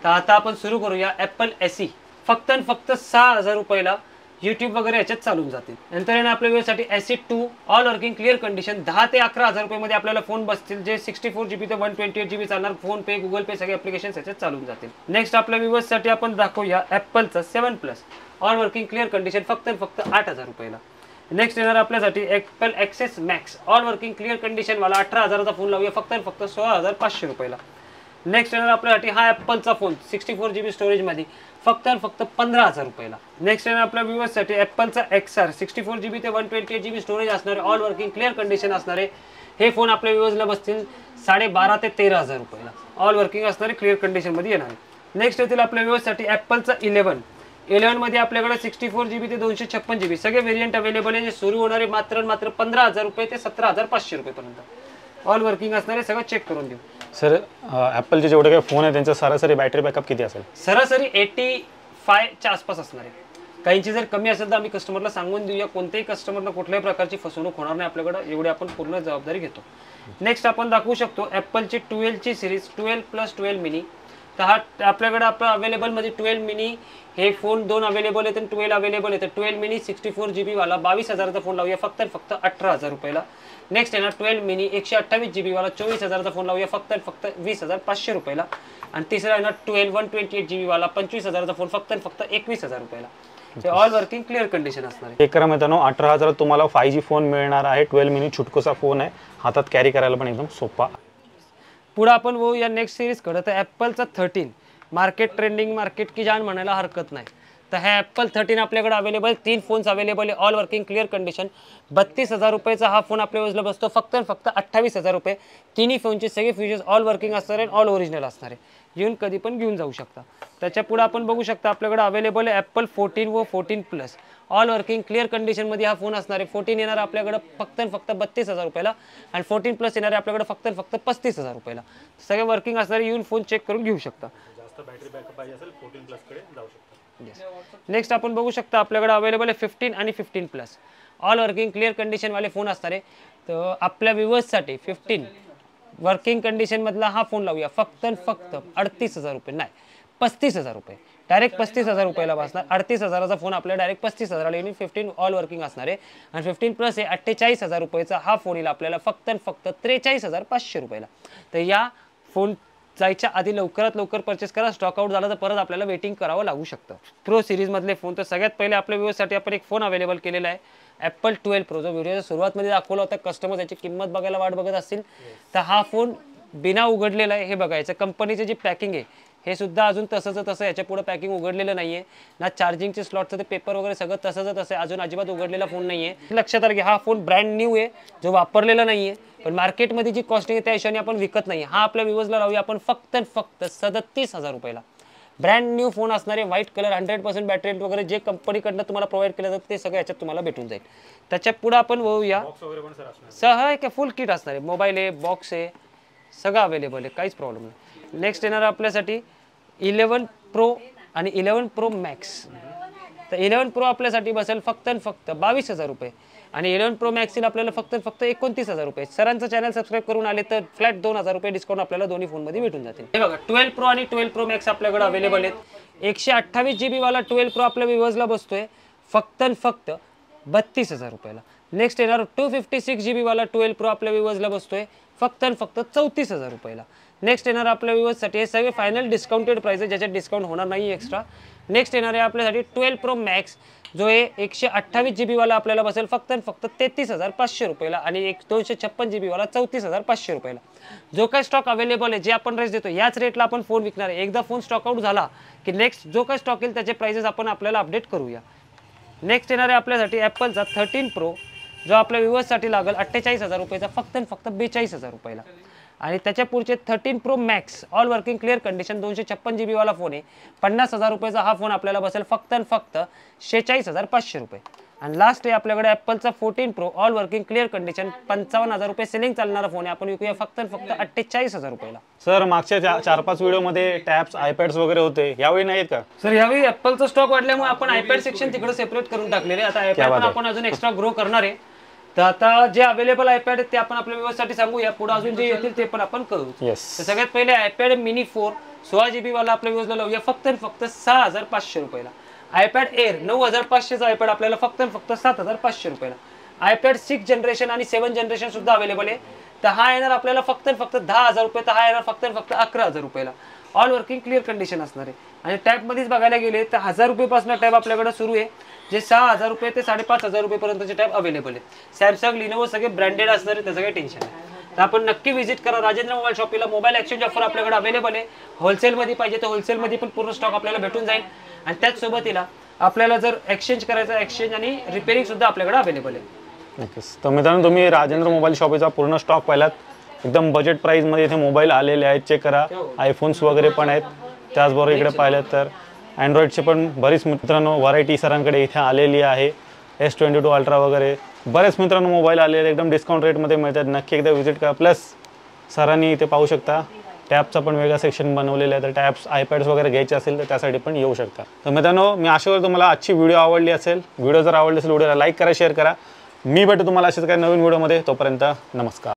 तर आता आपण सुरू करूया ॲपल SE फक्त आणि फक्त 6,000 रुपयाला YouTube वगैरे याच्यात चालून जातील. नंतर आहे ना आपल्या व्ह्यूअर्ससाठी AC2 all working clear condition 10 ते 11,000 रुपयामध्ये आपल्याला फोन बसतील, जे 64 GB ते 128 GB चालणार. फोन पे, गुगल पे सगळे ॲप्लिकेशन्स याच्यात चालून जातील. नेक्स्ट आपल्या व्ह्यूअर्ससाठी आपण दाखवूया ॲपलचा 7 Plus all working clear condition फक्त 8,000 रुपयाला. नेक्स्ट येणार आपल्यासाठी Apple XS Max all working clear condition वाला 18,000चा फोन लावूया फक्त 16,500 रुपयाला. नेक्स्ट येणार आपल्यासाठी हा ॲपलचा फोन 64 GB स्टोरेजमध्ये फक्त 15,000 रुपयाला. नेक्स्ट येणार आपल्या व्ह्यूअर्ससाठी ॲपलचा XR 64 GB ते 128 GB स्टोरेज असणारे ऑल वर्किंग क्लिअर कंडिशन असणारे हे फोन आपल्या व्ह्यूअर्सला बसतील 12,500 ते 13,000 रुपयाला. ऑल वर्किंग असणारे क्लिअर कंडिशनमध्ये येणार. नेक्स्ट येतील आपल्या व्ह्यूअर्ससाठी ॲपलचा 11 मध्ये आपल्याकडे 64 GB ते 256 GB सगळे व्हेरियंट अवेलेबल आहे, जे सुरू होणारे मात्र 15,000 रुपये ते 17,500 रुपयेपर्यंत ऑल वर्किंग असणारे. सगळं चेक करून देऊ. सर ॲपलचे जेवढे काही फोन आहे त्यांचा सरासरी बॅटरी बॅकअप किती असेल? सरासरी 85च्या आसपास असणार आहे. काहींची जर कमी असेल तर आम्ही कस्टमरला सांगून देऊया. कोणत्याही कस्टमरला कुठल्याही प्रकारची फसवणूक होणार नाही आपल्याकडे, एवढी आपण पूर्ण जबाबदारी घेतो. नेक्स्ट आपण दाखवू शकतो ॲपलची 12ची सिरीज 12+12 मिनी. तर हा आपल्याकडे अवेलेबल मध्ये 12 मिनी हे फोन 2 अवेलेबल आहेत आणि 12 अवेलेबल आहे. तर 12 मिनी 64 GB वाला 22,000चा फोन लावूया फक्त 18,000 रुपयाला. नेक्स्ट येणार 12 मिनी 128 GB वाला 24,000चा फोन लावूया फक्त 20,500 रुपयाला. आणि तिसरा येणार 12 128 GB वाला 25,000चा फोन फक्त 21,000 रुपयाला. ते ऑल वर्किंग क्लिअर कंडिशन असणार आहे. एक करा मित्रांनो 18,000 तुम्हाला 5G फोन मिळणार आहे. 12 मिनी छुटकोसा फोन आहे, हातात कॅरी करायला पण एकदम सोपा. पुढे आपण बघू या नेक्स्ट सिरीज कडे. तर ॲपलचा 13 मार्केट ट्रेंडिंग मार्केट की जान म्हणायला हरकत नाही. तर हा ॲपल 13 आपल्याकडे अवेलेबल 3 फोन्स अवेलेबल आहे ऑल वर्किंग क्लिअर कंडिशन. 32,000 रुपयाचा हा फोन आपल्या वेळेला बसतो फक्त 28,000 रुपये. तिन्ही फोनचे सगळे फीचर्स ऑल वर्किंग असणार आहे, ऑल ओरिजिनल असणार आहे. येऊन कधी पण घेऊन जाऊ शकता. त्याच्या पुढे आपण बघू शकता आपल्याकडे अवेलेबल आहे ॲपल 14 व 14 Plus ऑल वर्किंग क्लिअर कंडिशनमध्ये हा फोन असणार आहे. 14 येणार आपल्याकडे फक्त 32,000 रुपयाला आणि 14 Plus येणार आपल्याकडे फक्त 35,000 रुपयाला. सगळे वर्किंग असणारे येऊन फोन चेक करून घेऊ शकता. जास्त बॅटरी बॅकअप पाहिजे असेल 14 Plus कडे जाऊ शकता. नेक्स्ट आपण बघू शकता आपल्याकडे अवेलेबल आहे 15 आणि 15 Plus all working clear condition वाले फोन असणार आहे. तर आपल्या व्ह्यूअर्ससाठी 15 वर्किंग कंडिशन मधला हा फोन लावूया फक्त 38,000 रुपये, नाही 35,000 रुपये. डायरेक्ट 35,000 रुपयाला बसणार. 38,000चा फोन आपल्याला डायरेक्ट 35,000ला येईल. 15 ऑल वर्किंग असणार आहे आणि 15 Plus हे 48,000 रुपयाचा हा फोन येईल आपल्याला फक्त 43,500 रुपयाला. तर या फोन जायच्या आधी लवकरात लवकर परचेस करा. स्टॉक आउट झाला तर परत आपल्याला वेटिंग करावं लागू शकतं. प्रो सिरीज मधले फोन. तर सगळ्यात पहिले आपल्या व्ह्यूअर्ससाठी आपण एक फोन अवेलेबल केलेला आहे ॲपल 12 Pro. जो व्हिडिओच्या सुरुवातमध्ये दाखवला होता, कस्टमर याची किंमत बघायला वाट बघत असतील तर हा फोन बिना उघडलेला आहे. हे बघायचं कंपनीचे जी पॅकिंग आहे हे सुद्धा अजून तसंच तसं, याच्या पुढे पॅकिंग उघडलेलं नाहीये ना. चार्जिंगचे स्लॉटचं ते पेपर वगैरे सगळं तसंच तसं आहे, अजून अजिबात उघडलेला फोन नाहीये. लक्षात आलं की हा फोन ब्रँड न्यू आहे, जो वापरलेला नाहीये. पण मार्केटमध्ये जी कॉस्टिंग आहे त्या हिशोबाने आपण विकत नाही. हा आपल्या व्ह्यूअर्सला लावूया आपण फक्त 37,000 रुपयाला. ब्रँड न्यू फोन असणारे, व्हाईट कलर, 100% बॅटरी वगैरे जे कंपनीकडनं तुम्हाला प्रोव्हाइड केलं जातं ते सगळं याच्यात तुम्हाला भेटून जाईल. त्याच्या पुढे आपण बघूया सह का फुल किट असणार आहे. मोबाईल आहे, बॉक्स आहे, सगळं अवेलेबल आहे, काहीच प्रॉब्लेम नाही. नेक्स्ट येणार आपल्यासाठी 11 Pro आणि 11 Pro Max. तर 11 Pro आपल्यासाठी बसेल फक्त 22,000 रुपये आणि 11 Pro Max येईल आपल्याला फक्त 29,000 रुपये. सरांचं चॅनल सबस्क्राईब करून आले तर फ्लॅट 2,000 रुपये डिस्काउंट आपल्याला दोन्ही फोनमध्ये भेटून जातील. हे बघा 12 Pro आणि 12 Pro Max आपल्याकडे अवेलेबल आहेत. 128 GB वाला 12 Pro आपल्या व्ह्यूअर्सला बसतोय फक्त 32,000 रुपयाला. नेक्स्ट येणार 256 GB वाला 12 Pro आपल्या व्ह्यूअर्सला बसतोय फक्त 34,000 रुपयाला. नेक्स्ट येणार आपल्या व्ह्यूअर्ससाठी हे सगळे फायनल डिस्काउंटेड प्राइस आहे, ज्याच्यात डिस्काउंट होणार नाही एक्स्ट्रा. नेक्स्ट येणार आहे आपल्यासाठी 12 Pro Max जो आहे 128 GB वाला आपल्याला बसेल फक्त 33,500 रुपयाला आणि 256 GB वाला 34,500 रुपयाला. जो काही स्टॉक अवेलेबल आहे, जे आपण रेट देतो याच रेटला आपण फोन विकणार आहे. एकदा फोन स्टॉक आउट झाला की नेक्स्ट जो काही स्टॉक येईल त्याचे प्राइसेस आपण आपल्याला अपडेट करूया. नेक्स्ट येणार आहे आपल्यासाठी ॲपलचा 13 Pro जो आपल्या व्ह्यूअर्ससाठी लागेल 48,000 रुपयाचा फक्त 42,000 रुपयाला. आणि त्याच्या पुढचे 13 Pro Max all working clear condition 256 GB वाला फोन आहे. 50,000 रुपयाचा हा फोन आपल्याला बसेल फक्त 46,500 रुपये. आणि लास्ट आहे आपल्याकडे ॲपलचा 14 Pro all working clear condition 55,000 रुपये सेलिंग चालणारा फोन आहे. आपण विकूया फक्त 48,000 रुपयाला. सर मागच्या 4-5 व्हिडिओमध्ये टॅब्स आयपॅड्स वगैरे होते, यावेळी नाहीत का? सर यावेळी ॲपलचा स्टॉक वाढल्यामुळे आपण आयपॅड सेक्शन तिकडे सेपरेट करून टाकलेले. आता आयपॅड पण आपण अजून एक्स्ट्रा ग्रो करणार आहे. तर आता जे अवेलेबल आयपॅड आहेत ते आपण आपल्या व्यवस्थेसाठी सांगूया. पुढे अजून जे येतील ते पण आपण करू. तर सगळ्यात पहिले आयपॅड मिनी 4 16 GB वाला आपल्या व्यवस्थेला लावूया फक्त 6,500 रुपयाला. आयपॅड एअर 9500चा आयपॅड आपल्याला फक्त 7500 रुपयाला. आयपॅड 6 जनरेशन आणि 7 जनरेशन सुद्धा अवेलेबल आहे. तर हा येणार आपल्याला फक्त 10,000 रुपये. तर हा येणार फक्त 11,000 रुपयाला. ऑल वर्किंग क्लिअर कंडिशन असणार आहे. आणि टॅबमध्येच बघायला गेले तर 1000 रुपयापासून टॅब आपल्याकडे सुरू आहे, जे 6000 रुपये ते 5500 रुपयेपर्यंतचे टॅब अवेलेबल आहे. सॅमसंग, लिनोवो सगळे ब्रँडेड असणार आहे, त्याचं काही टेन्शन नाही. तर आपण नक्की व्हिजिट करा राजेंद्र मोबाईल शॉपीला. मोबाईल एक्सचेंज ऑफर आपल्याकडे अवेलेबल आहे. होलसेलमध्ये पाहिजे तर होलसेलमध्ये पण पूर्ण स्टॉक आपल्याला भेटून जाईल. आणि त्याच सोबतीला आपल्याला जर एक्सचेंज करायचं, एक्सचेंज आणि रिपेअरिंग सुद्धा आपल्याकडे अवेलेबल आहे. ओके. तर मित्रांनो, तुम्ही राजेंद्र मोबाईल शॉपीचा पूर्ण स्टॉक पाहिलात. एकदम बजेट प्राईसमध्ये इथे मोबाईल आलेले आहेत. चेक करा, आयफोन्स वगैरे पण आहेत. त्याचबरोबर इकडे पाहिलं तर अँड्रॉइडचे पण बरीच मित्रांनो व्हरायटी सरांकडे इथे आलेली आहे. S22 अल्ट्रा वगैरे बरेच मित्रांनो मोबाईल आलेले एकदम डिस्काउंट रेटमध्ये मिळतात. नक्की एकदा व्हिजिट करा. प्लस सरांनी इथे पाहू शकता टॅबचा पण वेगळा सेक्शन बनवलेला आहे. तर टॅब्स, आयपॅड्स वगैरे घ्यायचे असेल तर त्यासाठी पण येऊ शकता. तर मित्रांनो, मी आशा करतो तुम्हाला आजची व्हिडिओ आवडली असेल. व्हिडिओ जर आवडली असेल व्हिडिओला लाईक करा, शेअर करा. मी भेटू तुम्हाला असेच काही नवीन व्हिडिओमध्ये. तोपर्यंत नमस्कार.